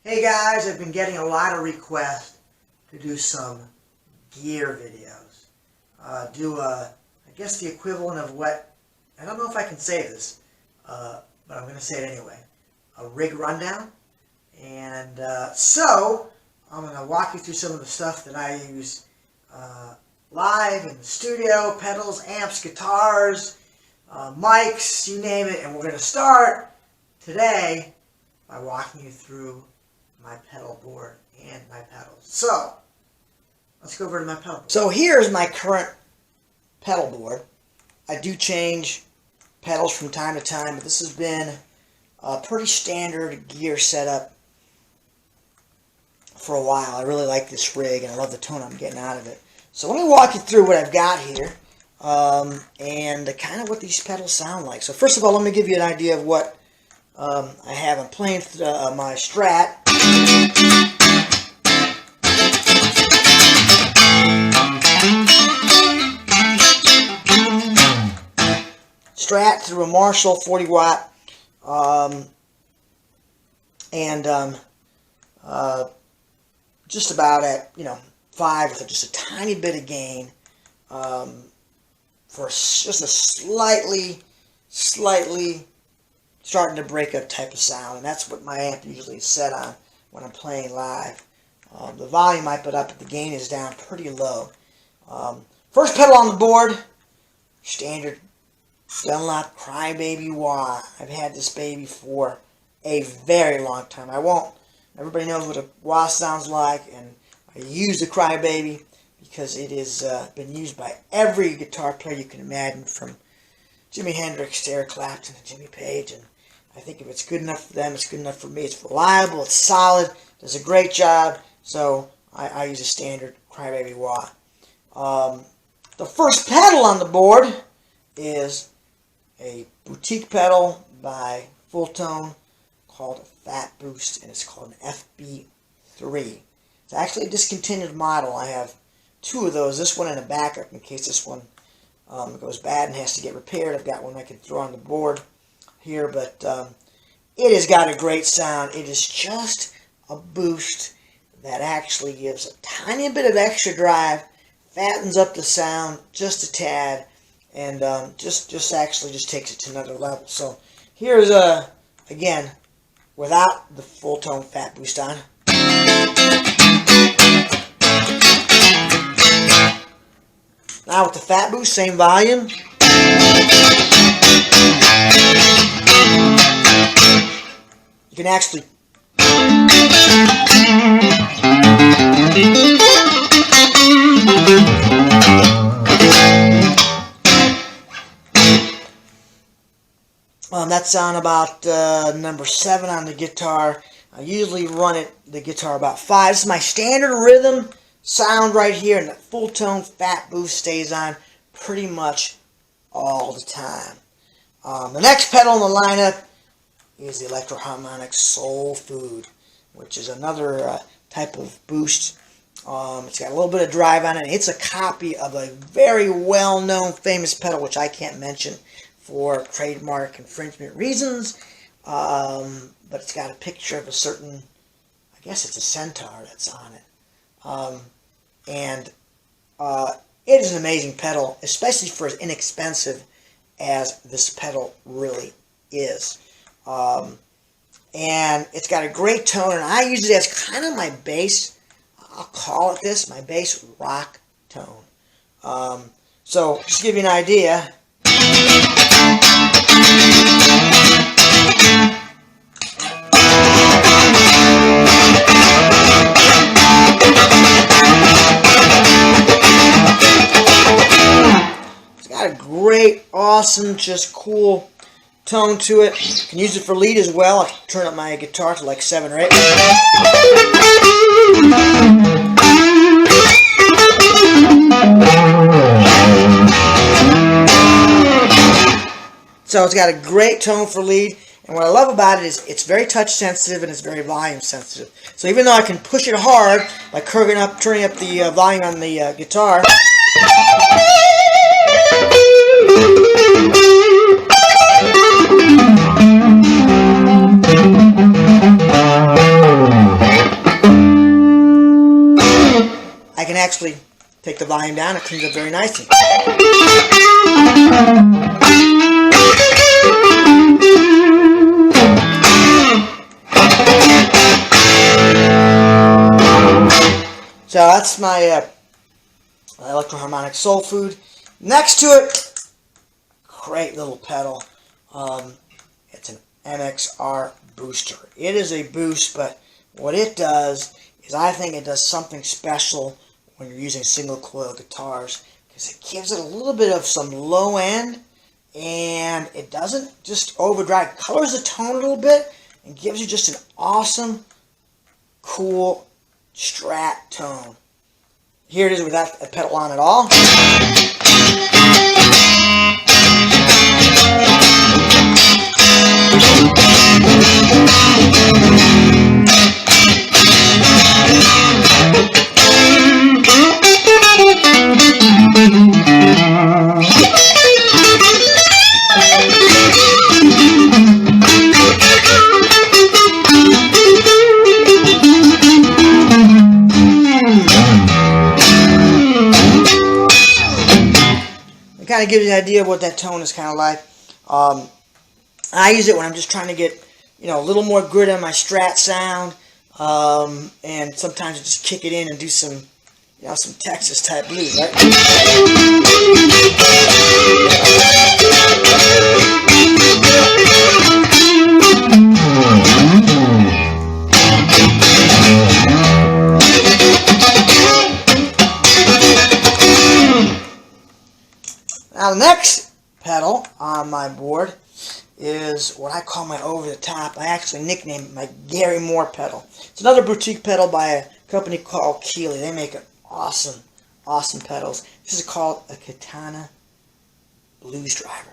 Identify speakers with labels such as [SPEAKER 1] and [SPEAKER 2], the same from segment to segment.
[SPEAKER 1] Hey guys, I've been getting a lot of requests to do some gear videos. I guess the equivalent of what, I don't know if I can say this, but I'm going to say it anyway, a rig rundown. And so, I'm going to walk you through some of the stuff that I use live in the studio, pedals, amps, guitars, mics, you name it. And we're going to start today by walking you through my pedal board and my pedals. So, let's go over to my pedal board. So here's my current pedal board. I do change pedals from time to time, but this has been a pretty standard gear setup for a while. I really like this rig and I love the tone I'm getting out of it. So let me walk you through what I've got here and kind of what these pedals sound like. So first of all, let me give you an idea of what I have. I'm playing my Strat. Strat through a Marshall 40 watt just about at 5 with just a tiny bit of gain for just a slightly starting to break up type of sound, and that's what my amp usually is set on when I'm playing live. The volume I put up, but the gain is down pretty low. First pedal on the board, standard Dunlop Crybaby Wah. I've had this baby for a very long time. Everybody knows what a wah sounds like, and I use the Crybaby because it has been used by every guitar player you can imagine, from Jimi Hendrix to Eric Clapton to Jimmy Page, and I think if it's good enough for them, it's good enough for me. It's reliable, it's solid, does a great job, so I use a standard Crybaby Wah. The first pedal on the board is a boutique pedal by Full Tone called a Fat Boost, and it's called an FB3. It's actually a discontinued model. I have two of those, this one and a backup in case this one goes bad and has to get repaired. I've got one I can throw on the board here, but it has got a great sound. It is just a boost that actually gives a tiny bit of extra drive, fattens up the sound just a tad, and just takes it to another level. So here's again without the Full Tone Fat Boost on. Now with the Fat Boost, same volume. You can actually that's on about number 7 on the guitar. I usually run the guitar about 5. This is my standard rhythm sound right here, and the Full Tone Fat Boost stays on pretty much all the time. The next pedal in the lineup is the Harmonic Soulfood, which is another type of boost. It's got a little bit of drive on it. It's a copy of a very well-known famous pedal, which I can't mention for trademark infringement reasons, but it's got a picture of a certain, I guess it's a centaur that's on it. It is an amazing pedal, especially for as inexpensive as this pedal really is. And it's got a great tone, and I use it as kind of my bass, I'll call it this, my bass rock tone. So, just to give you an idea, a great, awesome, just cool tone to it. You can use it for lead as well. I can turn up my guitar to like 7 or 8. So it's got a great tone for lead, and what I love about it is it's very touch sensitive and it's very volume sensitive. So even though I can push it hard by turning up the volume on the guitar, actually take the volume down. It cleans up very nicely. So that's my Harmonic Soulfood. Next to it, great little pedal. It's an MXR Booster. It is a boost, but what it does is I think it does something special when you're using single coil guitars, because it gives it a little bit of some low end, and it doesn't just overdrive. It colors the tone a little bit and gives you just an awesome, cool Strat tone. Here it is without a pedal on at all. It kind of gives you an idea of what that tone is kind of like. I use it when I'm just trying to get, a little more grit on my Strat sound, and sometimes I just kick it in and do some, some Texas type blues, right? Now the next pedal on my board is what I call my over-the-top. I actually nicknamed it my Gary Moore pedal. It's another boutique pedal by a company called Keeley. They make awesome, awesome pedals. This is called a Katana Blues Driver.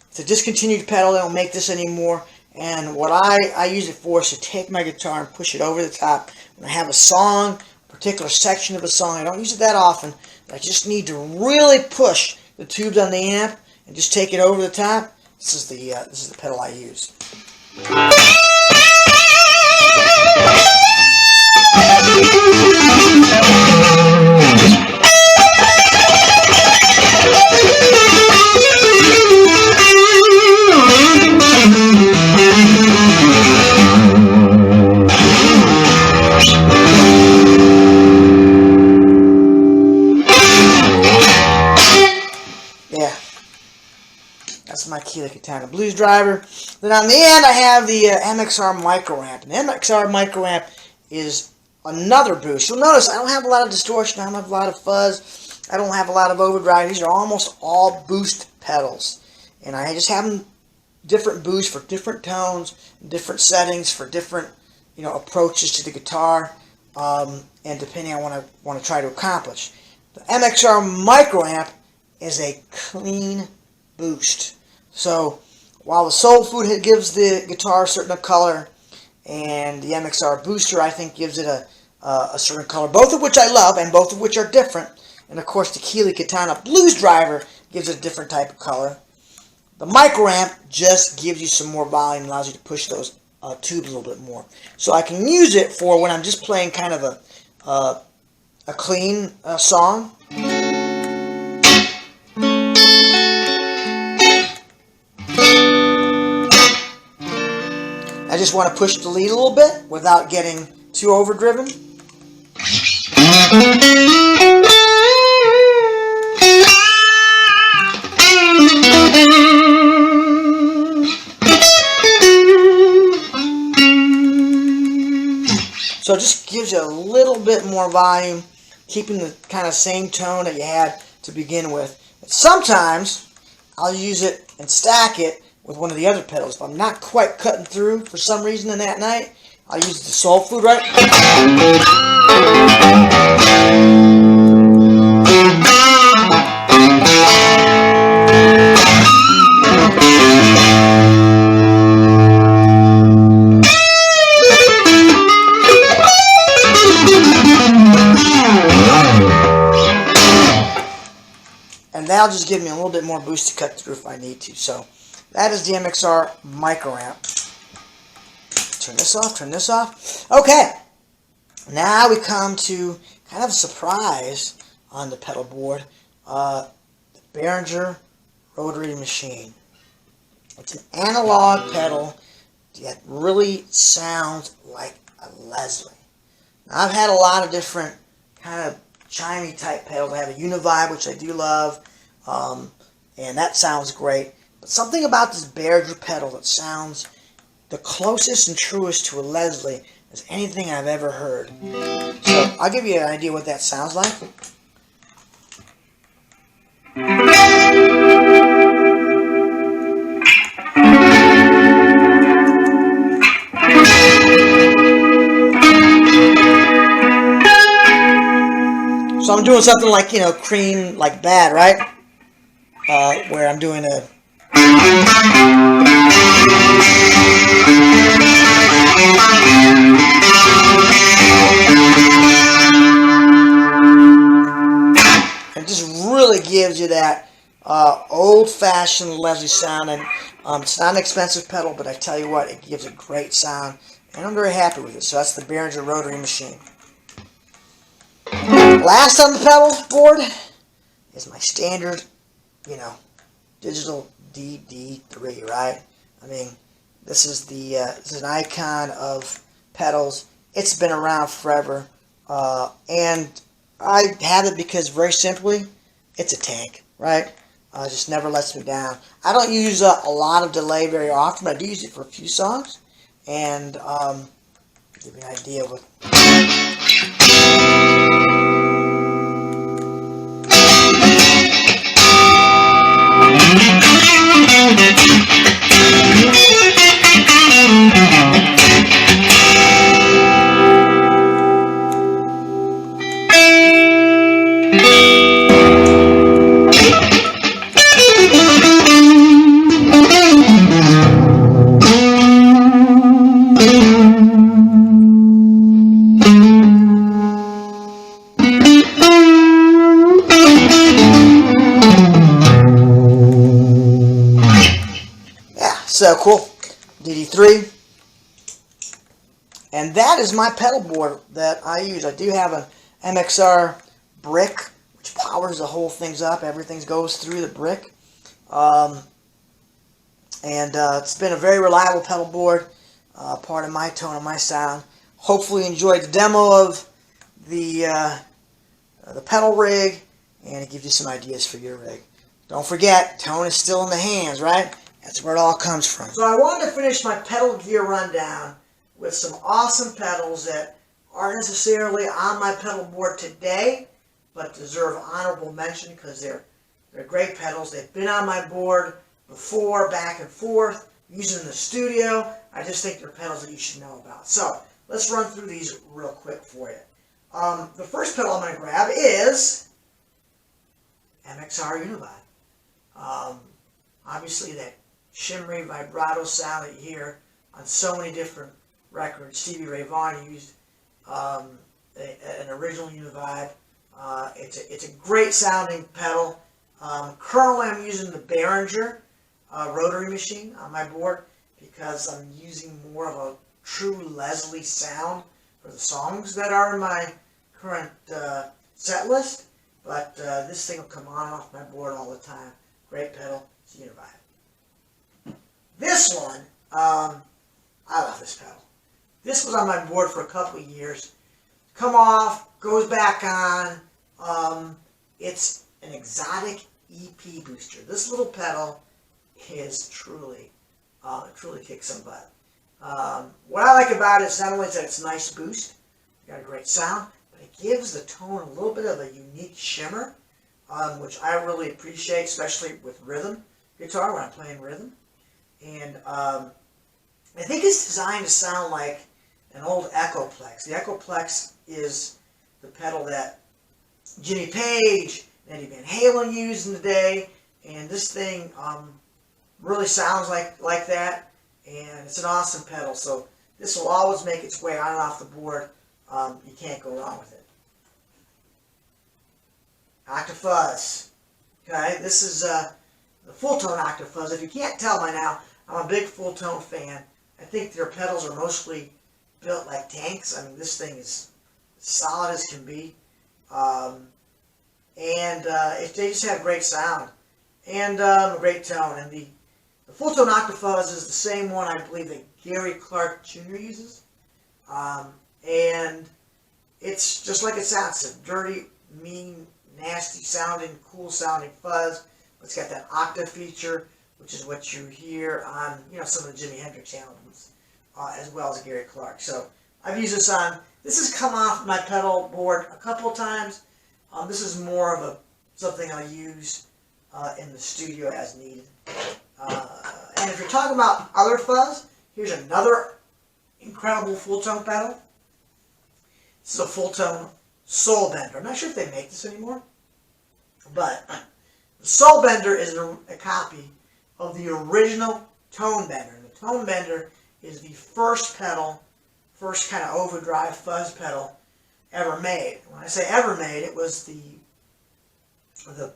[SPEAKER 1] It's a discontinued pedal. They don't make this anymore. And what I use it for is to take my guitar and push it over the top. When I have a song, a particular section of a song, I don't use it that often, but I just need to really push the tubes on the amp and just take it over the top. This is the pedal I use. That's my Keeley Katana Blues Driver. Then on the end, I have the MXR Micro Amp. And the MXR Micro Amp is another boost. You'll notice I don't have a lot of distortion. I don't have a lot of fuzz. I don't have a lot of overdrive. These are almost all boost pedals. And I just have them different boosts for different tones, different settings, for different approaches to the guitar, and depending on what I want to try to accomplish. The MXR Micro Amp is a clean boost. So while the Soulfood gives the guitar a certain color, and the MXR Booster I think gives it a certain color, both of which I love and both of which are different, and of course the Keeley Katana Blues Driver gives it a different type of color, the Micro Amp just gives you some more volume, allows you to push those tubes a little bit more. So I can use it for when I'm just playing kind of a clean song. I just want to push the lead a little bit without getting too overdriven. So it just gives you a little bit more volume, keeping the kind of same tone that you had to begin with. And sometimes I'll use it and stack it with one of the other pedals. If I'm not quite cutting through for some reason in that night, I'll use the Soulfood, right? And that'll just give me a little bit more boost to cut through if I need to. So that is the MXR Micro Amp. Turn this off, turn this off. Okay, now we come to kind of a surprise on the pedal board. The Behringer rotary machine. It's an analog pedal that really sounds like a Leslie. Now, I've had a lot of different kind of chimey type pedals. I have a Univibe, which I do love, and that sounds great. But something about this Behringer pedal that sounds the closest and truest to a Leslie as anything I've ever heard. So I'll give you an idea what that sounds like. So I'm doing something like, Cream Like Bad, right? Where I'm doing a... It just really gives you that old-fashioned Leslie sound, and it's not an expensive pedal, but I tell you what, it gives a great sound, and I'm very happy with it. So that's the Behringer rotary machine. Last on the pedal board is my standard, digital DD3, right? I mean, this is an icon of pedals. It's been around forever, and I have it because, very simply, it's a tank, right? It just never lets me down. I don't use a lot of delay very often, but I do use it for a few songs, and give you an idea of what... So cool, DD3, and that is my pedal board that I use. I do have an MXR brick, which powers the whole things up. Everything goes through the brick, and it's been a very reliable pedal board, part of my tone and my sound. Hopefully you enjoyed the demo of the pedal rig, and it gives you some ideas for your rig. Don't forget, tone is still in the hands, right? That's where it all comes from. So I wanted to finish my pedal gear rundown with some awesome pedals that aren't necessarily on my pedal board today, but deserve honorable mention because they're great pedals. They've been on my board before, back and forth, using in the studio. I just think they're pedals that you should know about. So let's run through these real quick for you. The first pedal I'm going to grab is MXR Univibe. Obviously that shimmery vibrato sound that you hear on so many different records. Stevie Ray Vaughan used an original Univibe. It's a great sounding pedal. Currently I'm using the Behringer rotary machine on my board because I'm using more of a true Leslie sound for the songs that are in my current set list. But this thing will come on and off my board all the time. Great pedal. It's a Univibe. This one, I love this pedal. This was on my board for a couple of years. Come off, goes back on. It's an exotic EP booster. This little pedal is truly kicks some butt. What I like about it is not only that it's a nice boost, got a great sound, but it gives the tone a little bit of a unique shimmer, which I really appreciate, especially with rhythm guitar when I'm playing rhythm. And I think it's designed to sound like an old Echoplex. The Echoplex is the pedal that Jimmy Page and Eddie Van Halen used in the day, and this thing really sounds like that, and it's an awesome pedal. So this will always make its way on and off the board. You can't go wrong with it. Octafuzz. Okay, this is the full-tone Octafuzz. If you can't tell by now, I'm a big full-tone fan. I think their pedals are mostly built like tanks. I mean, this thing is solid as can be. and they just have great sound and a great tone. And the full tone Octafuzz is the same one I believe that Gary Clark Jr. uses, and it's just like it sounds. It's a dirty, mean, nasty sounding, cool sounding fuzz. It's got that octave feature, which is what you hear on some of the Jimi Hendrix albums, as well as Gary Clark. So I've used this on. This has come off my pedal board a couple of times. This is more of something I use in the studio as needed. And if you're talking about other fuzz, here's another incredible full tone pedal. This is a full tone Soul Bender. I'm not sure if they make this anymore, but the Soul Bender is a copy of the original Tone Bender. And the Tone Bender is the first pedal, first kind of overdrive fuzz pedal ever made. When I say ever made, it was the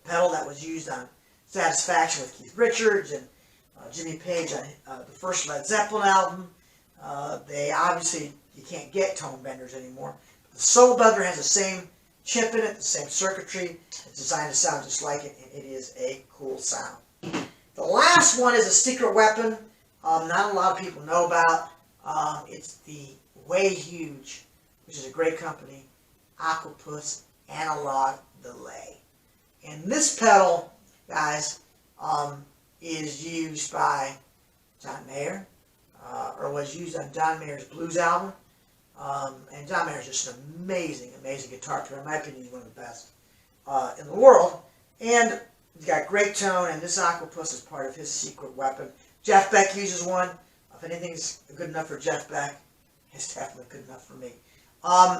[SPEAKER 1] pedal that was used on Satisfaction with Keith Richards and Jimmy Page on the first Led Zeppelin album. They obviously, you can't get tone benders anymore. The Soul Bender has the same chip in it, the same circuitry. It's designed to sound just like it, and it is a cool sound. The last one is a secret weapon not a lot of people know about. It's the Way Huge, which is a great company, Octopus Analog Delay. And this pedal, guys, is used by John Mayer, or was used on John Mayer's blues album. And John Mayer is just an amazing, amazing guitar player. In my opinion, he's one of the best in the world. And he's got great tone, and this Octopus is part of his secret weapon. Jeff Beck uses one. If anything's good enough for Jeff Beck, it's definitely good enough for me.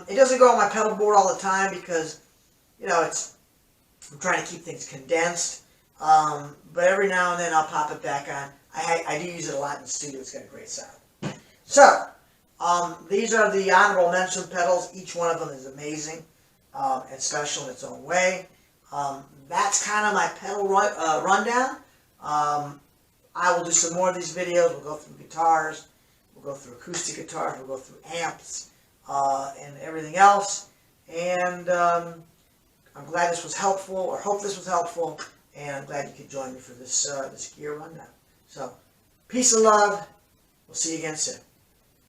[SPEAKER 1] It doesn't go on my pedal board all the time because, I'm trying to keep things condensed. But every now and then I'll pop it back on. I do use it a lot in the studio. It's got a great sound. So, these are the honorable mention pedals. Each one of them is amazing and special in its own way. That's kind of my pedal rundown. I will do some more of these videos. We'll go through guitars. We'll go through acoustic guitars. We'll go through amps and everything else. And I'm glad this was helpful, or hope this was helpful. And I'm glad you could join me for this gear rundown. So, peace and love. We'll see you again soon.